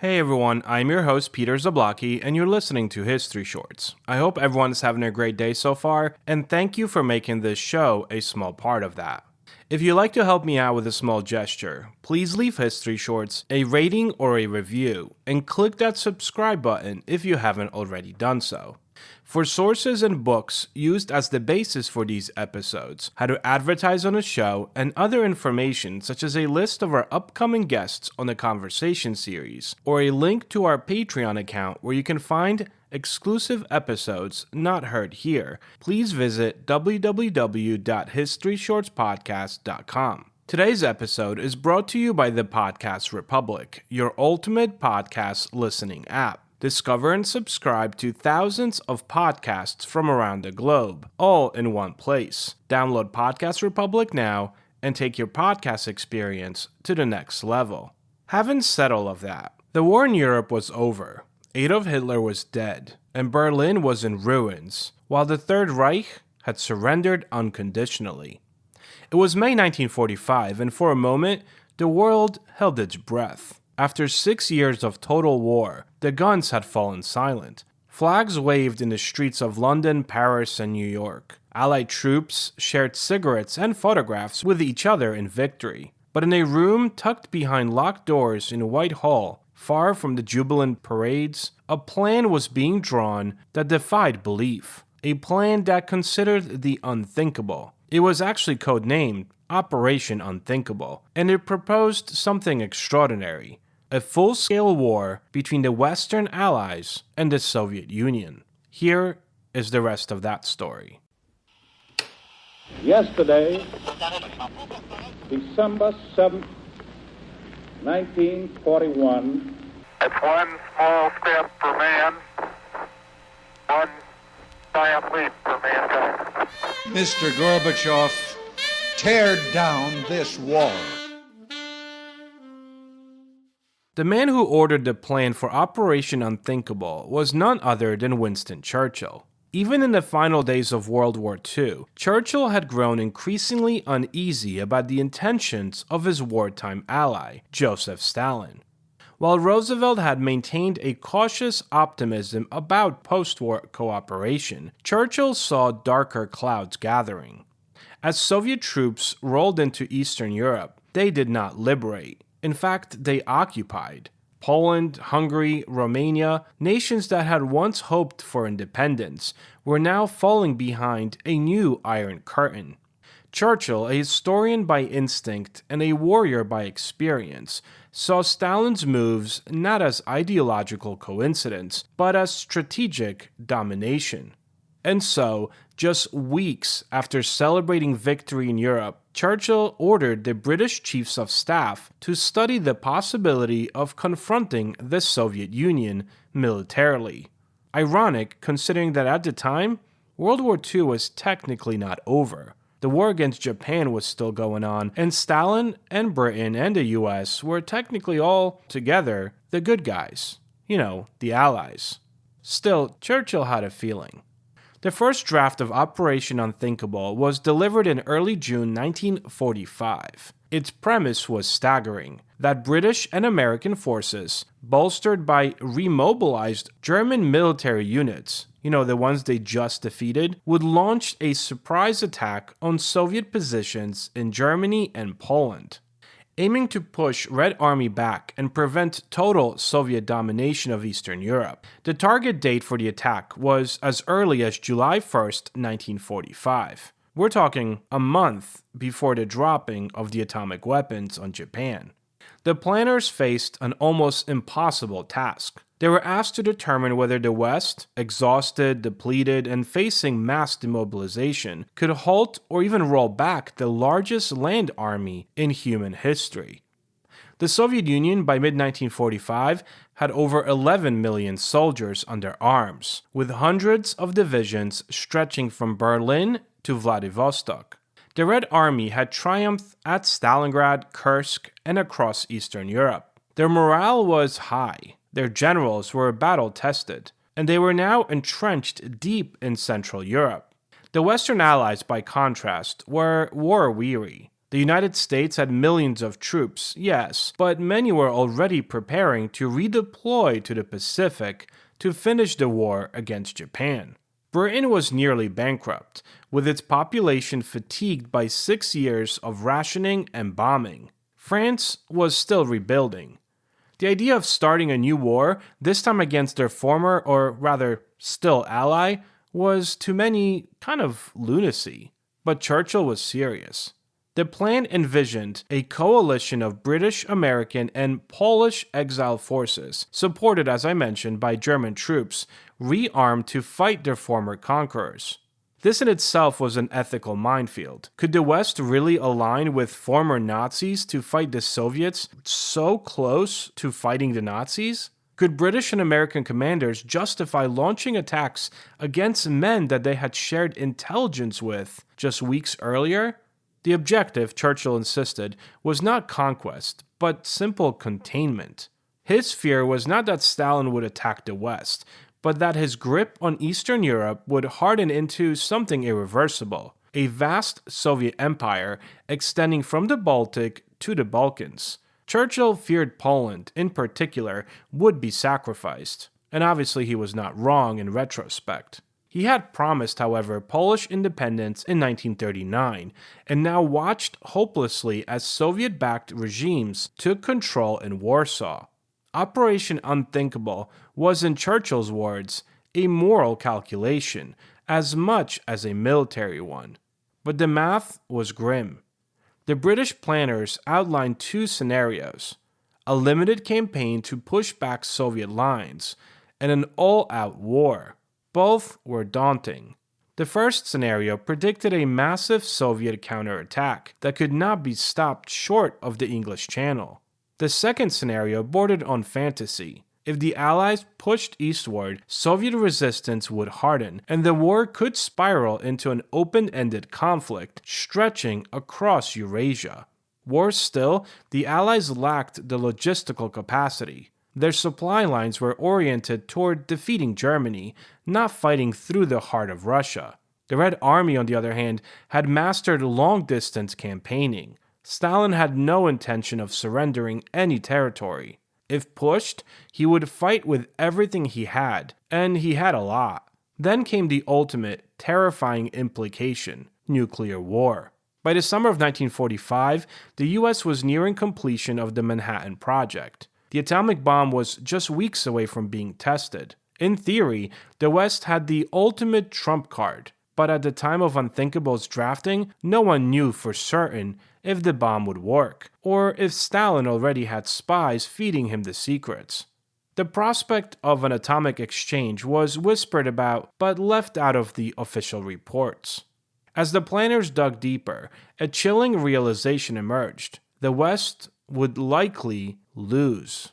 Hey everyone, I'm your host Peter Zablocki, and you're listening to History Shorts. I hope everyone's having a great day so far, and thank you for making this show a small part of that. If you'd like to help me out with a small gesture, please leave History Shorts a rating or a review, and click that subscribe button if you haven't already done so. For sources and books used as the basis for these episodes, how to advertise on a show, and other information such as a list of our upcoming guests on the conversation series, or a link to our Patreon account where you can find exclusive episodes not heard here, please visit www.historyshortspodcast.com. Today's episode is brought to you by the Podcast Republic, your ultimate podcast listening app. Discover and subscribe to thousands of podcasts from around the globe, all in one place. Download Podcast Republic now and take your podcast experience to the next level. Having said all of that, the war in Europe was over. Adolf Hitler was dead, and Berlin was in ruins, while the Third Reich had surrendered unconditionally. It was May 1945, and for a moment, the world held its breath. After 6 years of total war, the guns had fallen silent. Flags waved in the streets of London, Paris, and New York. Allied troops shared cigarettes and photographs with each other in victory. But in a room tucked behind locked doors in Whitehall, far from the jubilant parades, a plan was being drawn that defied belief. A plan that considered the unthinkable. It was actually codenamed Operation Unthinkable, and it proposed something extraordinary. A full-scale war between the Western Allies and the Soviet Union. Here is the rest of that story. Yesterday, December 7th, 1941. It's one small step for man, one giant leap for mankind. Mr. Gorbachev, tear down this wall. The man who ordered the plan for Operation Unthinkable was none other than Winston Churchill. Even in the final days of World War II, Churchill had grown increasingly uneasy about the intentions of his wartime ally, Joseph Stalin. While Roosevelt had maintained a cautious optimism about post-war cooperation, Churchill saw darker clouds gathering. As Soviet troops rolled into Eastern Europe, they did not liberate. In fact, they occupied. Poland, Hungary, Romania, nations that had once hoped for independence, were now falling behind a new Iron Curtain. Churchill, a historian by instinct and a warrior by experience, saw Stalin's moves not as ideological coincidence, but as strategic domination. And so, just weeks after celebrating victory in Europe, Churchill ordered the British Chiefs of Staff to study the possibility of confronting the Soviet Union militarily. Ironic, considering that at the time, World War II was technically not over. The war against Japan was still going on, and Stalin and Britain and the US were technically all together the good guys. You know, the Allies. Still, Churchill had a feeling. The first draft of Operation Unthinkable was delivered in early June 1945. Its premise was staggering, that British and American forces, bolstered by remobilized German military units, the ones they just defeated, would launch a surprise attack on Soviet positions in Germany and Poland. Aiming to push Red Army back and prevent total Soviet domination of Eastern Europe. The target date for the attack was as early as July 1st, 1945. We're talking a month before the dropping of the atomic weapons on Japan. The planners faced an almost impossible task. They were asked to determine whether the West, exhausted, depleted, and facing mass demobilization, could halt or even roll back the largest land army in human history. The Soviet Union, by mid-1945, had over 11 million soldiers under arms, with hundreds of divisions stretching from Berlin to Vladivostok. The Red Army had triumphed at Stalingrad, Kursk, and across Eastern Europe. Their morale was high. Their generals were battle-tested, and they were now entrenched deep in Central Europe. The Western Allies, by contrast, were war-weary. The The United States had millions of troops, yes, but many were already preparing to redeploy to the Pacific to finish the war against Japan. Britain was nearly bankrupt, with its population fatigued by 6 years of rationing and bombing. France was still rebuilding. The idea of starting a new war, this time against their former, or rather still ally, was to many kind of lunacy. But Churchill was serious. The plan envisioned a coalition of British, American, and Polish exile forces, supported, as I mentioned, by German troops, rearmed to fight their former conquerors. This in itself was an ethical minefield. Could the West really align with former Nazis to fight the Soviets so close to fighting the Nazis? Could British and American commanders justify launching attacks against men that they had shared intelligence with just weeks earlier? The objective, Churchill insisted, was not conquest, but simple containment. His fear was not that Stalin would attack the West, but that his grip on Eastern Europe would harden into something irreversible, a vast Soviet empire extending from the Baltic to the Balkans. Churchill feared Poland, in particular, would be sacrificed, and obviously he was not wrong in retrospect. He had promised, however, Polish independence in 1939, and now watched hopelessly as Soviet-backed regimes took control in Warsaw. Operation Unthinkable was, in Churchill's words, a moral calculation as much as a military one. But the math was grim. The British planners outlined 2 scenarios: a limited campaign to push back Soviet lines, and an all-out war. Both were daunting. The first scenario predicted a massive Soviet counterattack that could not be stopped short of the English Channel. The second scenario bordered on fantasy. If the Allies pushed eastward, Soviet resistance would harden, and the war could spiral into an open-ended conflict stretching across Eurasia. Worse still, the Allies lacked the logistical capacity. Their supply lines were oriented toward defeating Germany, not fighting through the heart of Russia. The Red Army, on the other hand, had mastered long-distance campaigning. Stalin had no intention of surrendering any territory. If pushed, he would fight with everything he had, and he had a lot. Then came the ultimate, terrifying implication: nuclear war. By the summer of 1945, the US was nearing completion of the Manhattan Project. The atomic bomb was just weeks away from being tested. In theory, the West had the ultimate trump card, but at the time of Unthinkable's drafting, no one knew for certain if the bomb would work, or if Stalin already had spies feeding him the secrets. The prospect of an atomic exchange was whispered about, but left out of the official reports. As the planners dug deeper, a chilling realization emerged: the West would likely lose.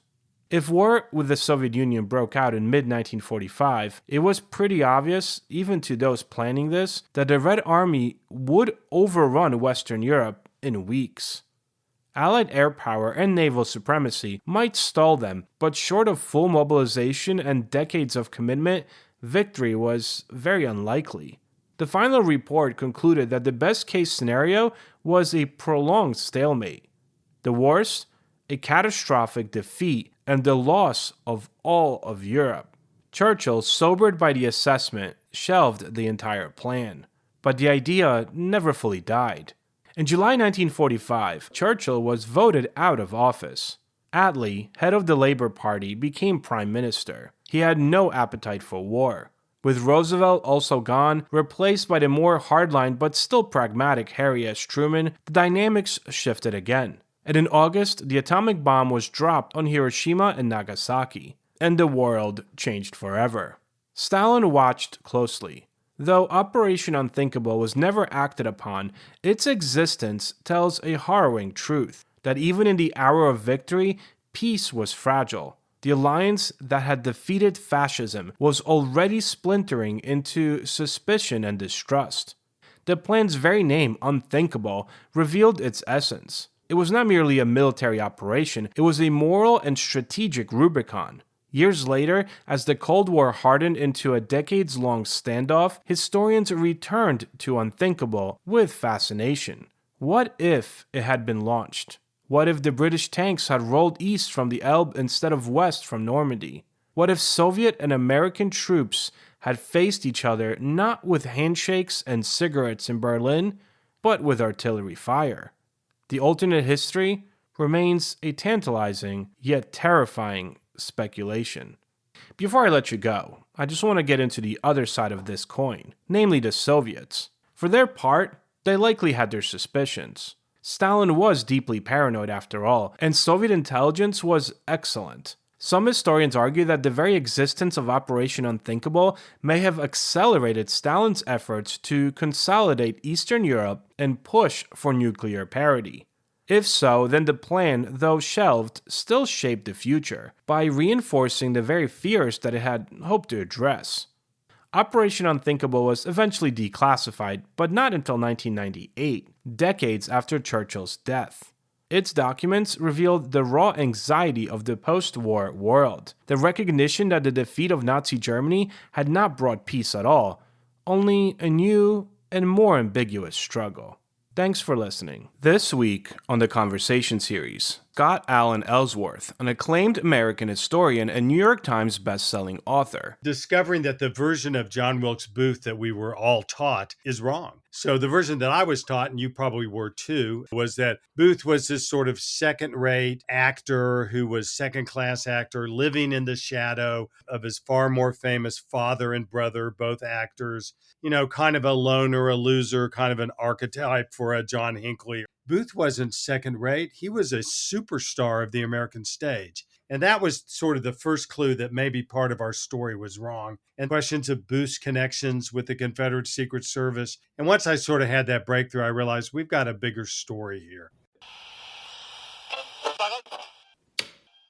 If war with the Soviet Union broke out in mid-1945, it was pretty obvious, even to those planning this, that the Red Army would overrun Western Europe in weeks. Allied air power and naval supremacy might stall them, but short of full mobilization and decades of commitment, victory was very unlikely. The final report concluded that the best-case scenario was a prolonged stalemate. The worst, a catastrophic defeat and the loss of all of Europe. Churchill, sobered by the assessment, shelved the entire plan. But the idea never fully died. In July 1945, Churchill was voted out of office. Attlee, head of the Labour Party, became prime minister. He had no appetite for war. With Roosevelt also gone, replaced by the more hardline but still pragmatic Harry S. Truman, the dynamics shifted again. And in August, the atomic bomb was dropped on Hiroshima and Nagasaki, and the world changed forever. Stalin watched closely. Though Operation Unthinkable was never acted upon, its existence tells a harrowing truth, that even in the hour of victory, peace was fragile. The alliance that had defeated fascism was already splintering into suspicion and distrust. The plan's very name, Unthinkable, revealed its essence. It was not merely a military operation, it was a moral and strategic Rubicon. Years later, as the Cold War hardened into a decades-long standoff, historians returned to Unthinkable with fascination. What if it had been launched? What if the British tanks had rolled east from the Elbe instead of west from Normandy? What if Soviet and American troops had faced each other not with handshakes and cigarettes in Berlin, but with artillery fire? The alternate history remains a tantalizing yet terrifying speculation. Before I let you go, I just want to get into the other side of this coin, namely the Soviets. For their part, they likely had their suspicions. Stalin was deeply paranoid after all, and Soviet intelligence was excellent. Some historians argue that the very existence of Operation Unthinkable may have accelerated Stalin's efforts to consolidate Eastern Europe and push for nuclear parity. If so, then the plan, though shelved, still shaped the future by reinforcing the very fears that it had hoped to address. Operation Unthinkable was eventually declassified, but not until 1998, decades after Churchill's death. Its documents revealed the raw anxiety of the post-war world, the recognition that the defeat of Nazi Germany had not brought peace at all, only a new and more ambiguous struggle. Thanks for listening. This week on the Conversation Series, Scott Allen Ellsworth, an acclaimed American historian and New York Times best-selling author. Discovering that the version of John Wilkes Booth that we were all taught is wrong. So the version that I was taught, and you probably were too, was that Booth was this sort of second-rate actor who was second-class actor living in the shadow of his far more famous father and brother, both actors. You know, kind of a loner, a loser, kind of an archetype for a John Hinckley. Booth wasn't second rate. He was a superstar of the American stage. And that was sort of the first clue that maybe part of our story was wrong. And questions of Booth's connections with the Confederate Secret Service. And once I sort of had that breakthrough, I realized we've got a bigger story here.